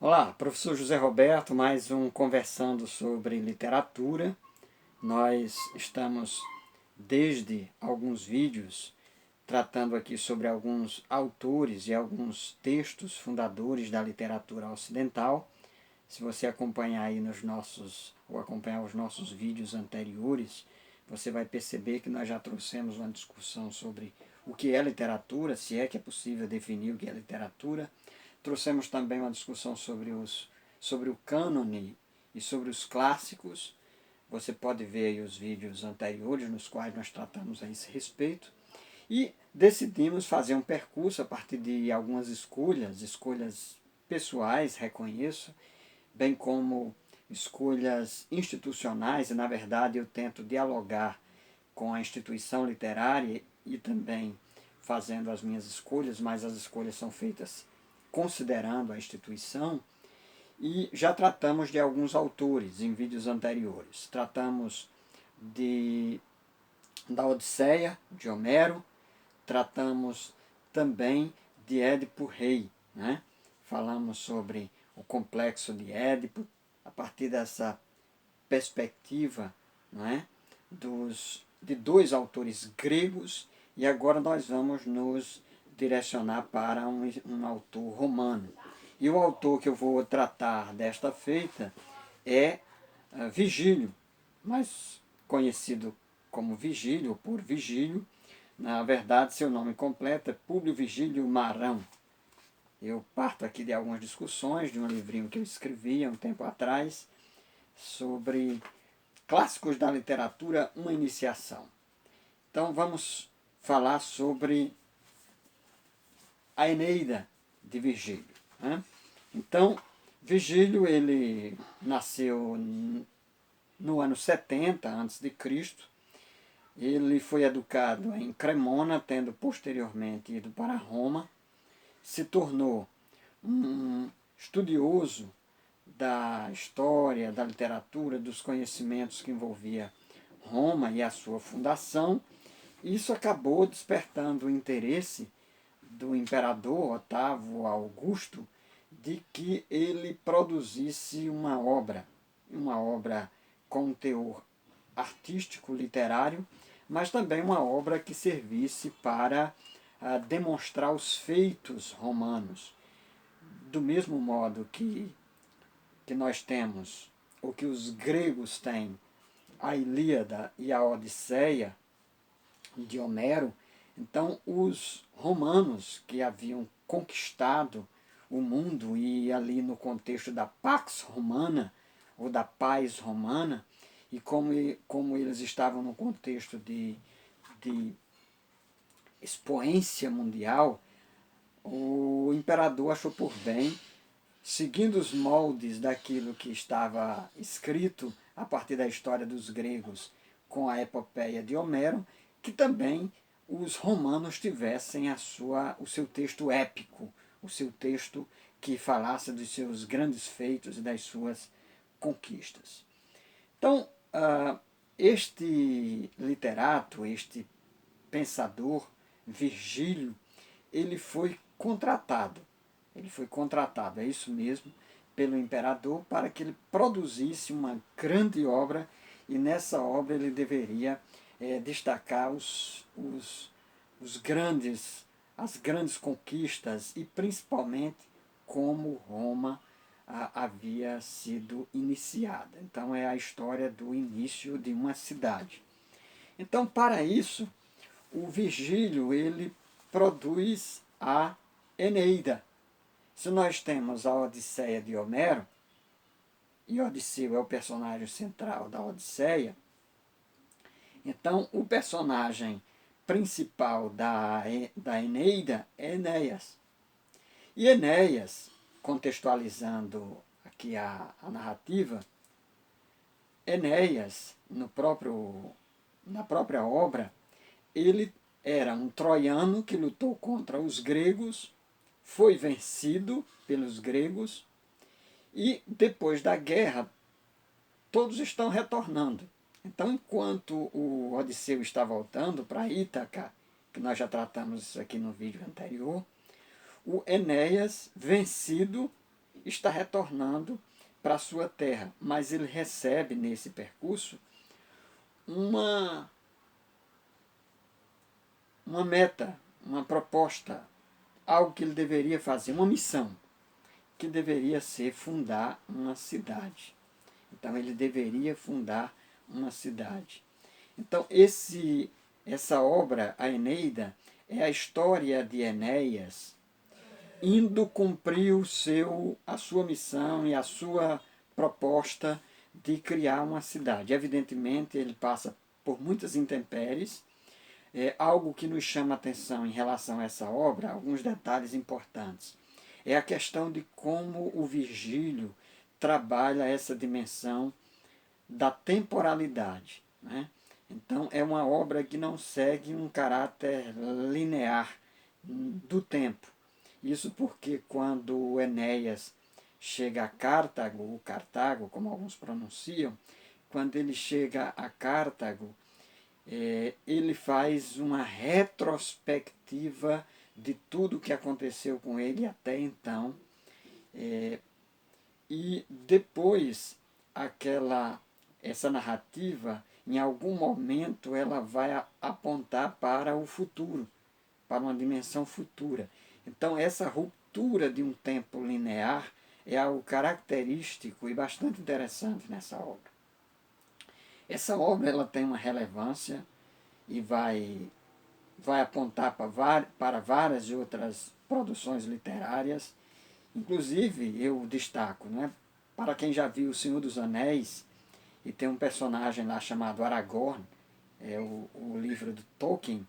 Olá, professor José Roberto, mais um Conversando sobre Literatura. Nós estamos, desde alguns vídeos, tratando aqui sobre alguns autores e alguns textos fundadores da literatura ocidental. Se você acompanhar aí ou acompanhar os nossos vídeos anteriores, você vai perceber que nós já trouxemos uma discussão sobre o que é literatura, se é que é possível definir o que é literatura. Trouxemos também uma discussão sobre o cânone e sobre os clássicos. Você pode ver aí os vídeos anteriores nos quais nós tratamos a esse respeito. E decidimos fazer um percurso a partir de algumas escolhas pessoais, reconheço, bem como escolhas institucionais, e na verdade eu tento dialogar com a instituição literária e também fazendo as minhas escolhas, mas as escolhas são feitas considerando a instituição. E já tratamos de alguns autores em vídeos anteriores. Tratamos da Odisseia, de Homero, tratamos também de Édipo Rei, né? Falamos sobre o complexo de Édipo, a partir dessa perspectiva, não é? De dois autores gregos, e agora nós vamos nos direcionar para um autor romano. E o autor que eu vou tratar desta feita é Vigílio, mais conhecido como Vigílio, ou por Vigílio. Na verdade, seu nome completo é Públio Vigílio Marão. Eu parto aqui de algumas discussões de um livrinho que eu escrevi há um tempo atrás sobre clássicos da literatura, uma iniciação. Então vamos falar sobre a Eneida de Virgílio, né? Então, Virgílio ele nasceu no ano 70 a.C. Ele foi educado em Cremona, tendo posteriormente ido para Roma. Se tornou um estudioso da história, da literatura, dos conhecimentos que envolvia Roma e a sua fundação. Isso acabou despertando o interesse do imperador Otávio Augusto de que ele produzisse uma obra com um teor artístico, literário, mas também uma obra que servisse para demonstrar os feitos romanos. Do mesmo modo que nós temos, ou que os gregos têm, a Ilíada e a Odisseia de Homero, então os romanos que haviam conquistado o mundo e ali no contexto da Pax Romana, ou da paz romana, e como eles estavam no contexto de expoência mundial, o imperador achou por bem, seguindo os moldes daquilo que estava escrito a partir da história dos gregos com a epopeia de Homero, que também os romanos tivessem o seu texto épico, o seu texto que falasse dos seus grandes feitos e das suas conquistas. Então, este literato, este pensador, Virgílio, ele foi contratado, é isso mesmo, pelo imperador para que ele produzisse uma grande obra, e nessa obra ele deveria destacar as grandes conquistas e principalmente como Roma havia sido iniciada. Então é a história do início de uma cidade. Então, para isso, o Virgílio ele produz a Eneida. Se nós temos a Odisseia de Homero, e Odisseu é o personagem central da Odisseia, então o personagem principal da Eneida é Enéas. E Enéas, contextualizando aqui a narrativa, Enéas, na própria obra, ele era um troiano que lutou contra os gregos, foi vencido pelos gregos, e depois da guerra todos estão retornando. Então, enquanto o Odisseu está voltando para Ítaca, que nós já tratamos isso aqui no vídeo anterior, o Enéas, vencido, está retornando para a sua terra, mas ele recebe nesse percurso uma meta, uma proposta, algo que ele deveria fazer, uma missão, que deveria ser fundar uma cidade. Então ele deveria fundar uma cidade. Então essa obra, a Eneida, é a história de Enéas indo cumprir a sua missão e a sua proposta de criar uma cidade. Evidentemente, ele passa por muitas intempéries. Algo que nos chama a atenção em relação a essa obra, alguns detalhes importantes. É a questão de como o Virgílio trabalha essa dimensão da temporalidade, né? Então, é uma obra que não segue um caráter linear do tempo. Isso porque quando Enéas chega a Cartago, ou Cartago, como alguns pronunciam, quando ele chega a Cartago, ele faz uma retrospectiva de tudo o que aconteceu com ele até então. E depois essa narrativa, em algum momento, ela vai apontar para o futuro, para uma dimensão futura. Então, essa ruptura de um tempo linear é algo característico e bastante interessante nessa obra. Essa obra ela tem uma relevância e vai apontar para várias outras produções literárias. Inclusive, eu destaco, né, para quem já viu O Senhor dos Anéis, e tem um personagem lá chamado Aragorn, o livro do Tolkien,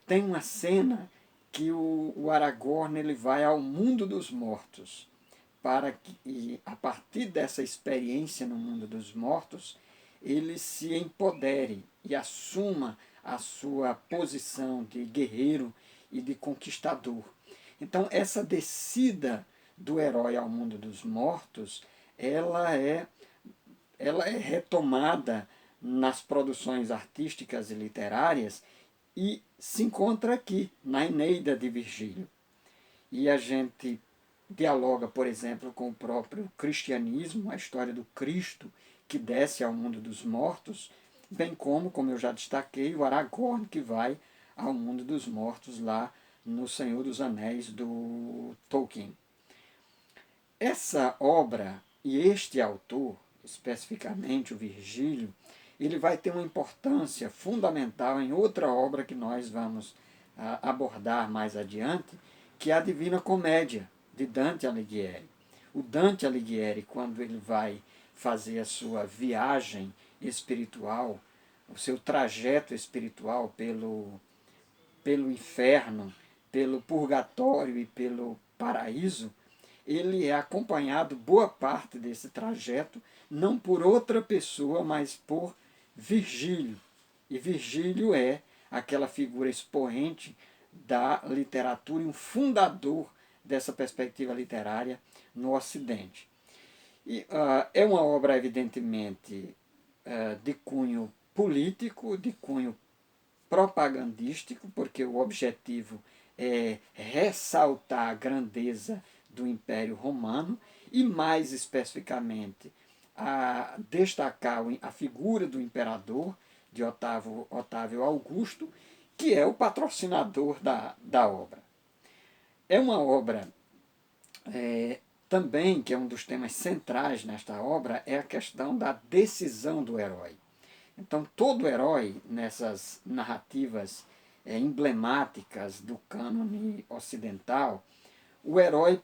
tem uma cena que o Aragorn ele vai ao mundo dos mortos, para que, e a partir dessa experiência no mundo dos mortos, ele se empodere e assuma a sua posição de guerreiro e de conquistador. Então, essa descida do herói ao mundo dos mortos, ela é retomada nas produções artísticas e literárias e se encontra aqui, na Eneida de Virgílio. E a gente dialoga, por exemplo, com o próprio cristianismo, a história do Cristo que desce ao mundo dos mortos, bem como eu já destaquei, o Aragorn que vai ao mundo dos mortos lá no Senhor dos Anéis do Tolkien. Essa obra e este autor, especificamente o Virgílio, ele vai ter uma importância fundamental em outra obra que nós vamos abordar mais adiante, que é a Divina Comédia, de Dante Alighieri. O Dante Alighieri, quando ele vai fazer a sua viagem espiritual, o seu trajeto espiritual pelo inferno, pelo purgatório e pelo paraíso, ele é acompanhado boa parte desse trajeto, não por outra pessoa, mas por Virgílio. E Virgílio é aquela figura expoente da literatura e um fundador dessa perspectiva literária no Ocidente. E é uma obra, evidentemente, de cunho político, de cunho propagandístico, porque o objetivo é ressaltar a grandeza do Império Romano e, mais especificamente, a destacar a figura do imperador, de Otávio Augusto, que é o patrocinador da obra. É uma obra também, que é um dos temas centrais nesta obra, é a questão da decisão do herói. Então, todo herói, nessas narrativas emblemáticas do cânone ocidental, o herói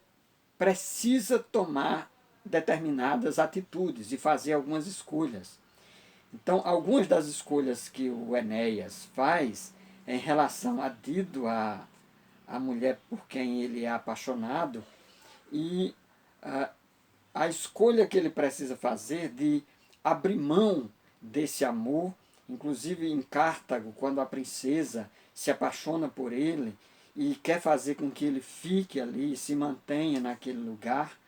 precisa tomar determinadas atitudes e fazer algumas escolhas. Então, algumas das escolhas que o Enéas faz em relação a Dido, a mulher por quem ele é apaixonado, e a escolha que ele precisa fazer de abrir mão desse amor, inclusive em Cartago, quando a princesa se apaixona por ele e quer fazer com que ele fique ali e se mantenha naquele lugar,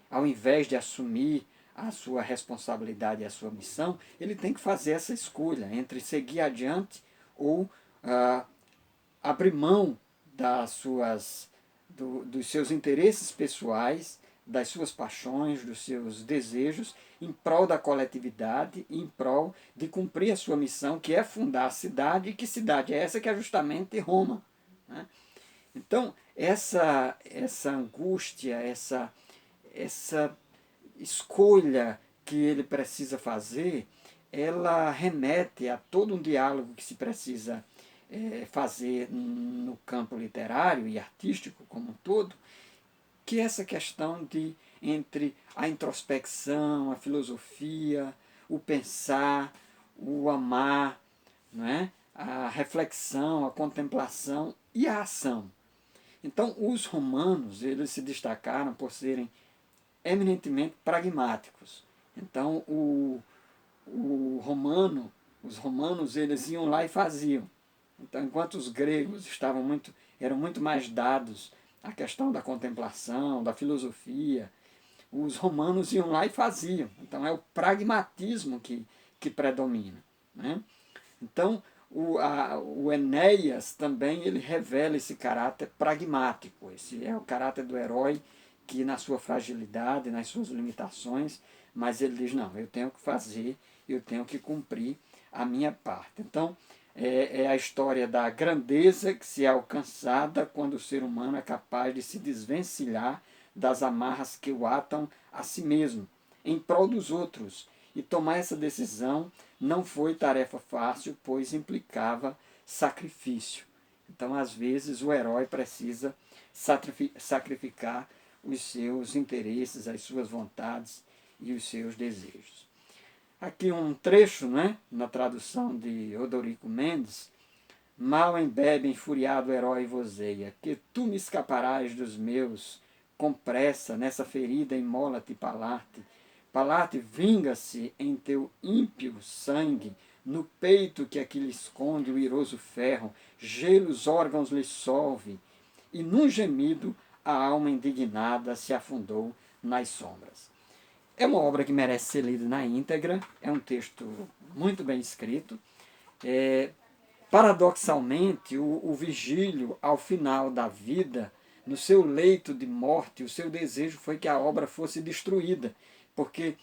ao invés de assumir a sua responsabilidade e a sua missão, ele tem que fazer essa escolha entre seguir adiante ou abrir mão dos seus interesses pessoais, das suas paixões, dos seus desejos, em prol da coletividade, em prol de cumprir a sua missão, que é fundar a cidade. E que cidade é essa? Que é justamente Roma, né? Então, essa angústia, essa escolha que ele precisa fazer, ela remete a todo um diálogo que se precisa fazer no campo literário e artístico como um todo, que é essa questão de entre a introspecção, a filosofia, o pensar, o amar, não é? A reflexão, a contemplação e a ação. Então, os romanos, eles se destacaram por serem eminentemente pragmáticos. Então, os romanos, eles iam lá e faziam. Então, enquanto os gregos eram muito mais dados à questão da contemplação, da filosofia, os romanos iam lá e faziam. Então, é o pragmatismo que predomina, né? Então, o Enéas também ele revela esse caráter pragmático. Esse é o caráter do herói que, na sua fragilidade, nas suas limitações, mas ele diz, não, eu tenho que fazer, eu tenho que cumprir a minha parte. Então, é a história da grandeza que se é alcançada quando o ser humano é capaz de se desvencilhar das amarras que o atam a si mesmo, em prol dos outros. E tomar essa decisão não foi tarefa fácil, pois implicava sacrifício. Então, às vezes, o herói precisa sacrificar os seus interesses, as suas vontades e os seus desejos. Aqui um trecho, né, na tradução de Odorico Mendes. Mal embebe enfuriado o herói vozeia, que tu me escaparás dos meus, com pressa, nessa ferida imola-te Palarte. Palarte vinga-se em teu ímpio sangue, no peito que aqui lhe esconde o iroso ferro, gelo os órgãos lhe solve, e num gemido a alma indignada se afundou nas sombras. É uma obra que merece ser lida na íntegra, é um texto muito bem escrito. Paradoxalmente, o Vigílio, ao final da vida, no seu leito de morte, o seu desejo foi que a obra fosse destruída, porque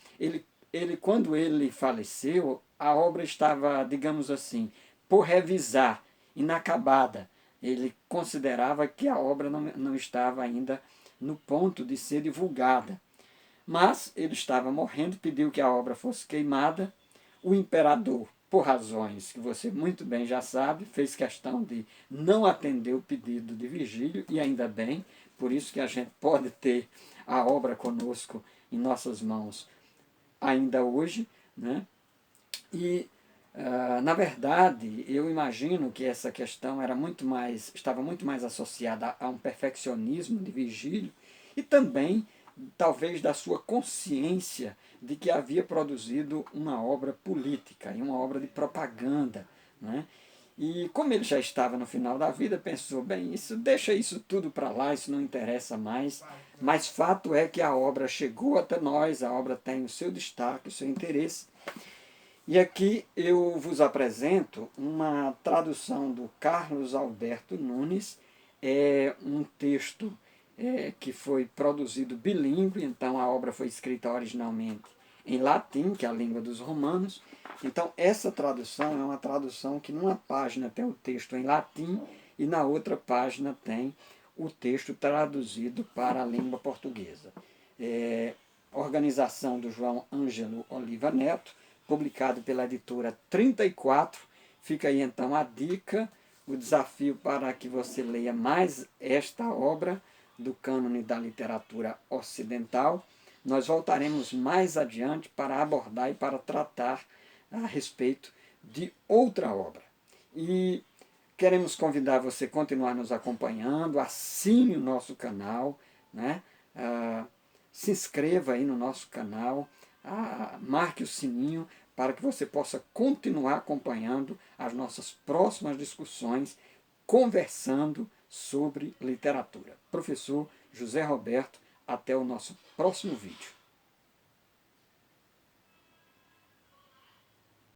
quando ele faleceu, a obra estava, digamos assim, por revisar, inacabada. Ele considerava que a obra não estava ainda no ponto de ser divulgada. Mas ele estava morrendo, pediu que a obra fosse queimada. O imperador, por razões que você muito bem já sabe, fez questão de não atender o pedido de Vigílio, e ainda bem, por isso que a gente pode ter a obra conosco em nossas mãos ainda hoje, né? E, na verdade, eu imagino que essa questão estava muito mais associada a um perfeccionismo de Vigílio e também talvez da sua consciência de que havia produzido uma obra política e uma obra de propaganda, né? E como ele já estava no final da vida, pensou, bem, deixa isso tudo para lá, isso não interessa mais, mas fato é que a obra chegou até nós, a obra tem o seu destaque, o seu interesse. E aqui eu vos apresento uma tradução do Carlos Alberto Nunes, um texto que foi produzido bilíngue, então a obra foi escrita originalmente em latim, que é a língua dos romanos. Então essa tradução é uma tradução que numa página tem o texto em latim e na outra página tem o texto traduzido para a língua portuguesa. Organização do João Ângelo Oliva Neto, publicado pela editora 34. Fica aí então a dica, o desafio para que você leia mais esta obra do cânone da literatura ocidental. Nós voltaremos mais adiante para abordar e para tratar a respeito de outra obra. E queremos convidar você a continuar nos acompanhando, assine o nosso canal, né? Se inscreva aí no nosso canal, marque o sininho para que você possa continuar acompanhando as nossas próximas discussões, conversando sobre literatura. Professor José Roberto, até o nosso próximo vídeo.